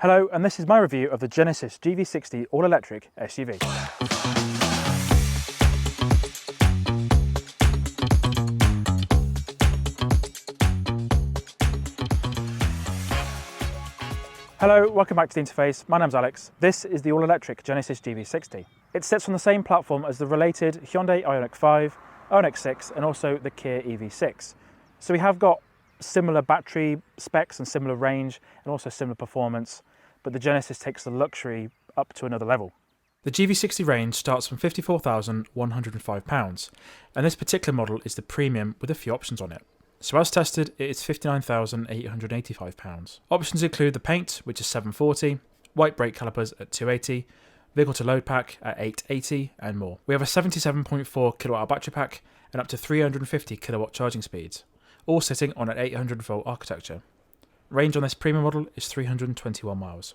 Hello, and this is my review of the Genesis GV60 all-electric SUV. Hello, welcome back to the interface. My name's Alex. This is the all-electric Genesis GV60. It sits on the same platform as the related Hyundai Ioniq 5, Ioniq 6, and also the Kia EV6. So we have got similar battery specs and similar range, and also similar performance, but the Genesis takes the luxury up to another level. The GV60 range starts from £54,105, and this particular model is the premium with a few options on it. So as tested, it is £59,885. Options include the paint, which is £740, white brake calipers at £280, vehicle to load pack at £880, and more. We have a 77.4 kWh battery pack and up to 350 kilowatt charging speeds, all sitting on an 800 volt architecture. Range on this premium model is 321 miles.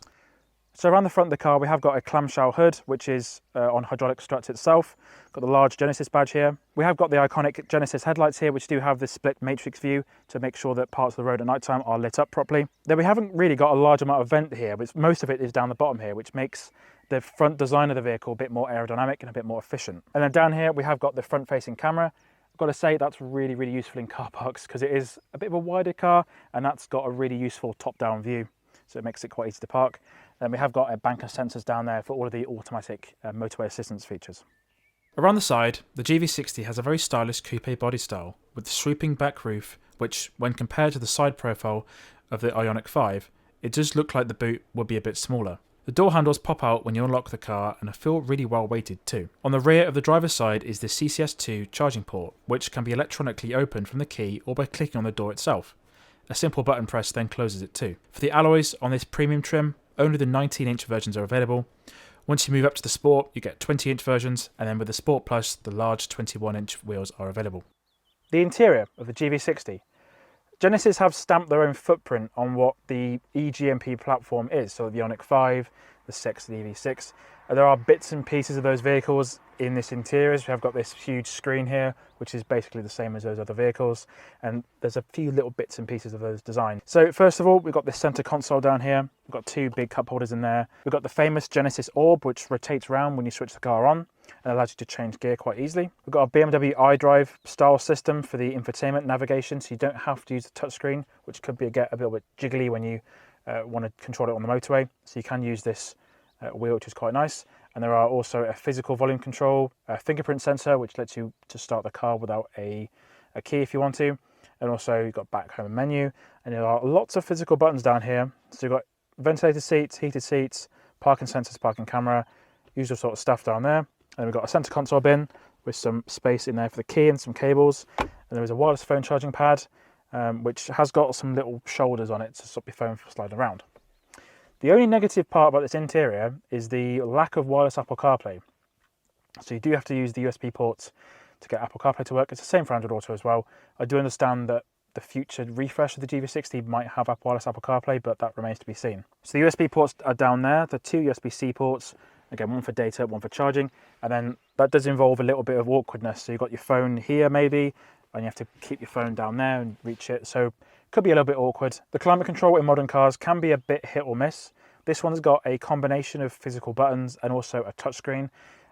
So around the front of the car we have got a clamshell hood, which is on hydraulic struts itself. Got the large Genesis badge here. We have got the iconic Genesis headlights here, which do have this split matrix view to make sure that parts of the road at night time are lit up properly. Then we haven't really got a large amount of vent here, but most of it is down the bottom here, which makes the front design of the vehicle a bit more aerodynamic and a bit more efficient. And then down here we have got the front facing camera. I've got to say that's really useful in car parks because it is a bit of a wider car and that's got a really useful top-down view, so it makes it quite easy to park. And we have got a bank of sensors down there for all of the automatic motorway assistance features. Around the side, the GV60 has a very stylish coupe body style with the swooping back roof, which when compared to the side profile of the Ioniq 5, it does look like the boot would be a bit smaller. The door handles pop out when you unlock the car and feel really well weighted too. On the rear of the driver's side is the CCS2 charging port, which can be electronically opened from the key or by clicking on the door itself. A simple button press then closes it too. For the alloys on this premium trim, only the 19-inch versions are available. Once you move up to the Sport, you get 20-inch versions, and then with the Sport Plus, the large 21-inch wheels are available. The interior of the GV60. Genesis have stamped their own footprint on what the E-GMP platform is, so the Ioniq 5, the 6, the EV6. There are bits and pieces of those vehicles in this interior. We have got this huge screen here, which is basically the same as those other vehicles, and there's a few little bits and pieces of those designs. So first of all, we've got this center console down here. We've got two big cup holders in there. We've got the famous Genesis orb, which rotates around when you switch the car on and allows you to change gear quite easily. We've got a BMW iDrive style system for the infotainment navigation, so you don't have to use the touchscreen, which could be a little bit jiggly when you want to control it on the motorway. So you can use this wheel, which is quite nice. And there are also a physical volume control, a fingerprint sensor, which lets you to start the car without a key if you want to. And also you've got back home menu, and there are lots of physical buttons down here. So you've got ventilated seats, heated seats, parking sensors, parking camera, usual sort of stuff down there. And then we've got a center console bin with some space in there for the key and some cables. And there is a wireless phone charging pad, which has got some little shoulders on it to stop your phone from sliding around. The only negative part about this interior is the lack of wireless Apple CarPlay. So you do have to use the USB ports to get Apple CarPlay to work. It's the same for Android Auto as well. I do understand that the future refresh of the GV60 might have wireless Apple CarPlay, but that remains to be seen. So the USB ports are down there. The two USB-C ports, again, one for data, one for charging, and then that does involve a little bit of awkwardness. So you've got your phone here maybe, and you have to keep your phone down there and reach it. So could be a little bit awkward. The climate control in modern cars can be a bit hit or miss. This one's got a combination of physical buttons and also a touchscreen,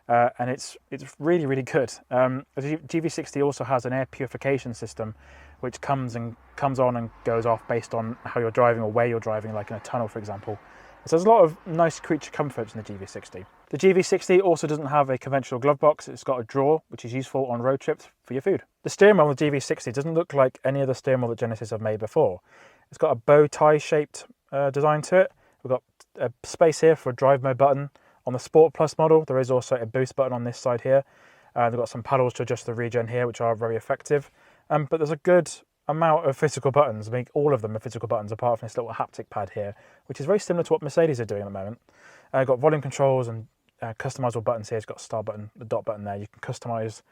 and it's really good. The GV60 also has an air purification system, which comes on and goes off based on how you're driving or where you're driving, like in a tunnel, for example. So there's a lot of nice creature comforts in the GV60. The GV60 also doesn't have a conventional glove box. It's got a drawer, which is useful on road trips for your food. The steering wheel on the GV60 doesn't look like any other steering wheel that Genesis have made before. It's got a bow tie shaped design to it. We've got a space here for a drive mode button. On the Sport Plus model, there is also a boost button on this side here. They've got some paddles to adjust the regen here, which are very effective. But there's a good amount of physical buttons. I mean, all of them are physical buttons apart from this little haptic pad here, which is very similar to what Mercedes are doing at the moment. Got volume controls and customizable buttons here. It's got a star button, the dot button there. You can customize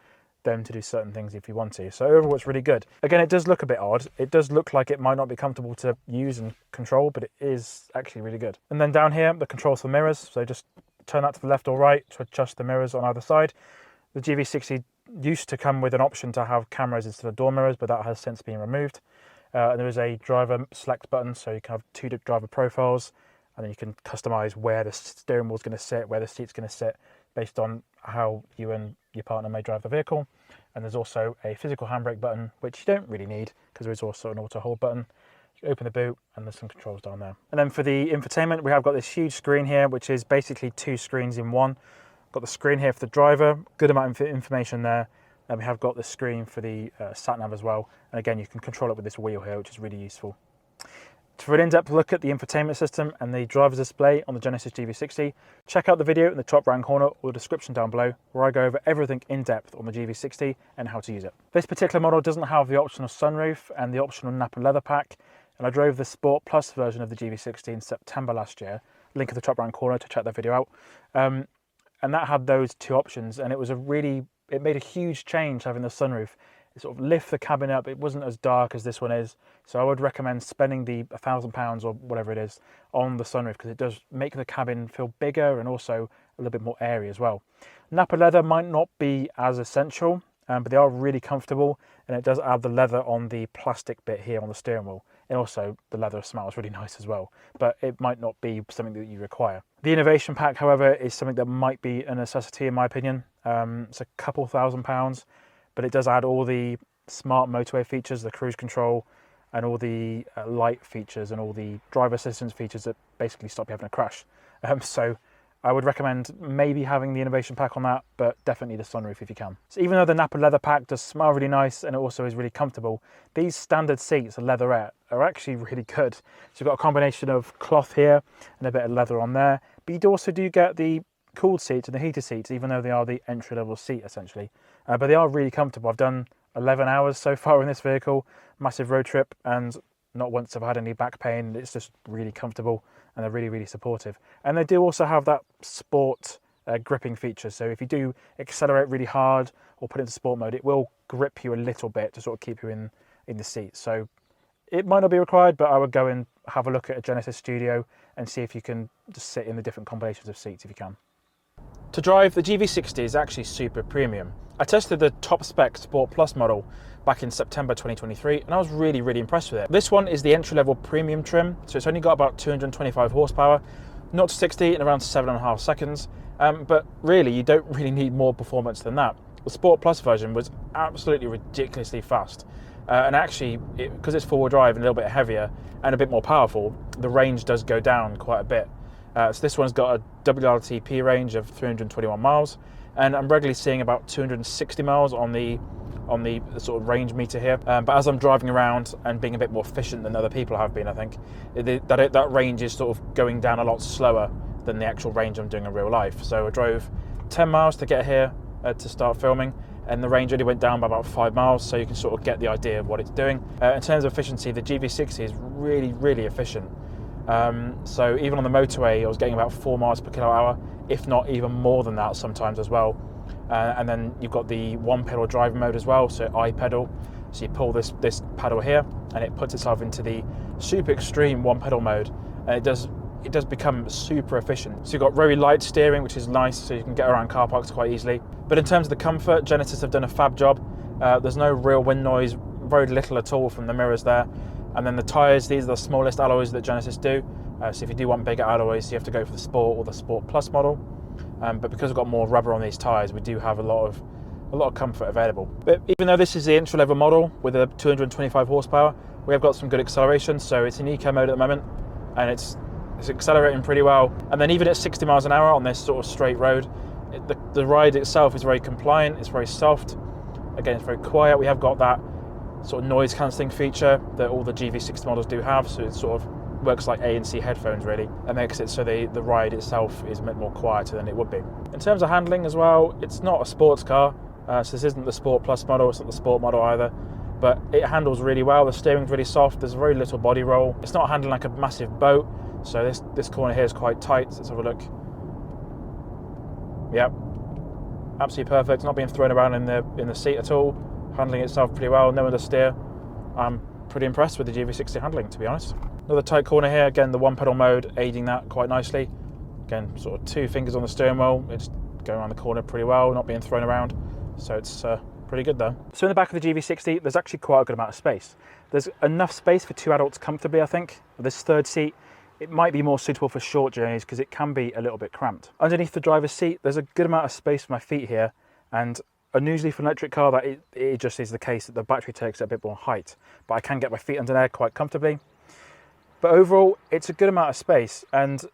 them to do certain things if you want to. So overall it's really good. Again, it does look a bit odd. It does look like it might not be comfortable to use and control, but it is actually really good. And then down here, the controls for mirrors. So just turn that to the left or right to adjust the mirrors on either side. The GV60 used to come with an option to have cameras instead of door mirrors, but that has since been removed. And there is a driver select button, so you can have two driver profiles, and then you can customize where the steering wheel is going to sit, where the seat's going to sit, based on how you and your partner may drive the vehicle. And there's also a physical handbrake button, which you don't really need because there is also an auto hold button. You open the boot and there's some controls down there. And then for the infotainment, we have got this huge screen here, which is basically 2 screens in one. Got the screen here for the driver, good amount of information there. And we have got the screen for the sat nav as well. And again, you can control it with this wheel here, which is really useful. For an in-depth look at the infotainment system and the driver's display on the Genesis GV60, check out the video in the top right corner or the description down below, where I go over everything in depth on the GV60 and how to use it. This particular model doesn't have the optional sunroof and the optional Napa leather pack, and I drove the Sport Plus version of the GV60 in September last year. Link in the top right corner to check that video out. And that had those 2 options, and it made a huge change having the sunroof. It sort of lift the cabin up. It wasn't as dark as this one is. So I would recommend spending the £1,000 or whatever it is on the sunroof, because it does make the cabin feel bigger and also a little bit more airy as well. Napa leather might not be as essential, but they are really comfortable, and it does add the leather on the plastic bit here on the steering wheel. And also the leather smells really nice as well, but it might not be something that you require. The innovation pack, however, is something that might be a necessity in my opinion. It's a couple £1,000s. But it does add all the smart motorway features, the cruise control, and all the light features and all the driver assistance features that basically stop you having a crash. So I would recommend maybe having the innovation pack on that, but definitely the sunroof if you can. So even though the Napa leather pack does smell really nice and it also is really comfortable, these standard seats, the leatherette, are actually really good. So you've got a combination of cloth here and a bit of leather on there, but you also do get the cooled seats and the heated seats, even though they are the entry-level seat essentially. But they are really comfortable. I've done 11 hours so far in this vehicle, massive road trip, and not once have I had any back pain. It's just really comfortable, and they're really, really supportive. And they do also have that sport gripping feature. So if you do accelerate really hard or put it into sport mode, it will grip you a little bit to sort of keep you in the seat. So it might not be required, but I would go and have a look at a Genesis Studio and see if you can just sit in the different combinations of seats if you can. To drive, the GV60 is actually super premium. I tested the top spec Sport Plus model back in September 2023, and I was really, really impressed with it. This one is the entry-level premium trim, so it's only got about 225 horsepower, 0 to 60 in around 7.5 seconds, but really, you don't really need more performance than that. The Sport Plus version was absolutely ridiculously fast, and actually, because it's four-wheel drive and a little bit heavier and a bit more powerful, the range does go down quite a bit. So this one's got a WLTP range of 321 miles, and I'm regularly seeing about 260 miles on the sort of range meter here. But as I'm driving around and being a bit more efficient than other people have been, I think that range is sort of going down a lot slower than the actual range I'm doing in real life. So I drove 10 miles to get here to start filming, and the range only went down by about 5 miles, so you can sort of get the idea of what it's doing. In terms of efficiency, the GV60 is really, really efficient. So even on the motorway, I was getting about 4 miles per kilowatt hour, if not even more than that sometimes as well. And then you've got the one pedal driving mode as well, so I pedal. So you pull this pedal here, and it puts itself into the super extreme one pedal mode, and it does become super efficient. So you've got very light steering, which is nice, so you can get around car parks quite easily. But in terms of the comfort, Genesis have done a fab job. There's no real wind noise, very little at all from the mirrors there. And then the tyres, these are the smallest alloys that Genesis do. So if you do want bigger alloys, you have to go for the Sport or the Sport Plus model. But because we've got more rubber on these tyres, we do have a lot of comfort available. But even though this is the entry-level model with a 225 horsepower, we have got some good acceleration. So it's in eco mode at the moment, and it's accelerating pretty well. And then even at 60 miles an hour on this sort of straight road, the ride itself is very compliant, it's very soft. Again, it's very quiet. We have got that sort of noise cancelling feature that all the GV60 models do have, so it sort of works like ANC headphones really, and makes it so the ride itself is a bit more quieter than it would be. In terms of handling as well, it's not a sports car, so this isn't the Sport Plus model, it's not the Sport model either, but it handles really well. The steering's really soft, there's very little body roll. It's not handling like a massive boat, so this corner here is quite tight. Let's have a look. Yep, absolutely perfect. It's not being thrown around in the seat at all. Handling itself pretty well, no understeer. I'm pretty impressed with the GV60 handling, to be honest. Another tight corner here, again the one pedal mode aiding that quite nicely. Again, sort of 2 fingers on the steering wheel, it's going around the corner pretty well, not being thrown around. So it's pretty good though. So in the back of the GV60, there's actually quite a good amount of space. There's enough space for 2 adults comfortably, I think. This third seat it might be more suitable for short journeys because it can be a little bit cramped. Underneath the driver's seat, there's a good amount of space for my feet here, and unusually for an electric car that it just is the case that the battery takes a bit more height, but I can get my feet under there quite comfortably. But overall, it's a good amount of space, and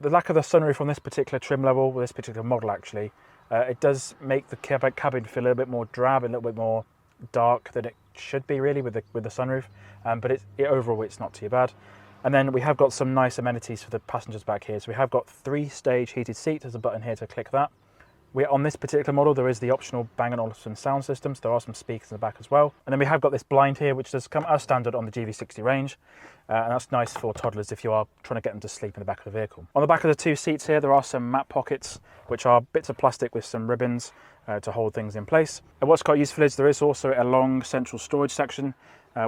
the lack of the sunroof on this particular trim level, with this particular model actually, it does make the cabin feel a little bit more drab, a little bit more dark than it should be really with the sunroof, but overall it's not too bad. And then we have got some nice amenities for the passengers back here. So we have got 3-stage heated seats. There's a button here to click that. On this particular model, there is the optional Bang & Olufsen sound system, so there are some speakers in the back as well. And then we have got this blind here, which does come as standard on the GV60 range, and that's nice for toddlers if you are trying to get them to sleep in the back of the vehicle. On the back of the 2 seats here, there are some mat pockets, which are bits of plastic with some ribbons to hold things in place. And what's quite useful is there is also a long central storage section,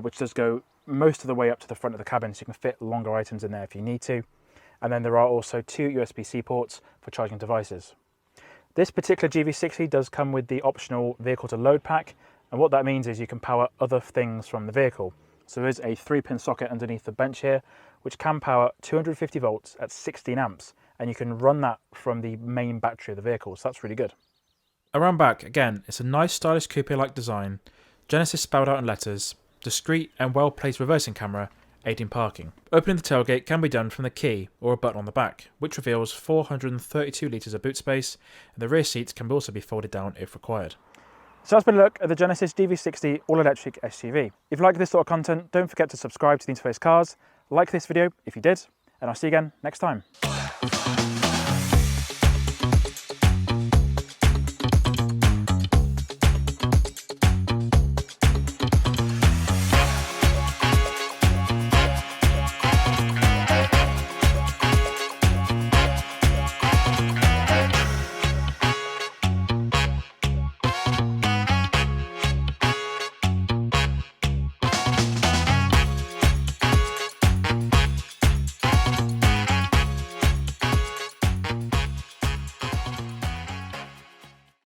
which does go most of the way up to the front of the cabin, so you can fit longer items in there if you need to. And then there are also 2 USB-C ports for charging devices. This particular GV60 does come with the optional vehicle to load pack, and what that means is you can power other things from the vehicle. So there is a 3-pin socket underneath the bench here, which can power 250 volts at 16 amps, and you can run that from the main battery of the vehicle, so that's really good. Around back, again, it's a nice stylish coupe-like design, Genesis spelled out in letters, discreet and well-placed reversing camera, aiding parking. Opening the tailgate can be done from the key or a button on the back, which reveals 432 litres of boot space, and the rear seats can also be folded down if required. So that's been a look at the Genesis GV60 all-electric SUV. If you like this sort of content, don't forget to subscribe to the Interface Cars, like this video if you did, and I'll see you again next time.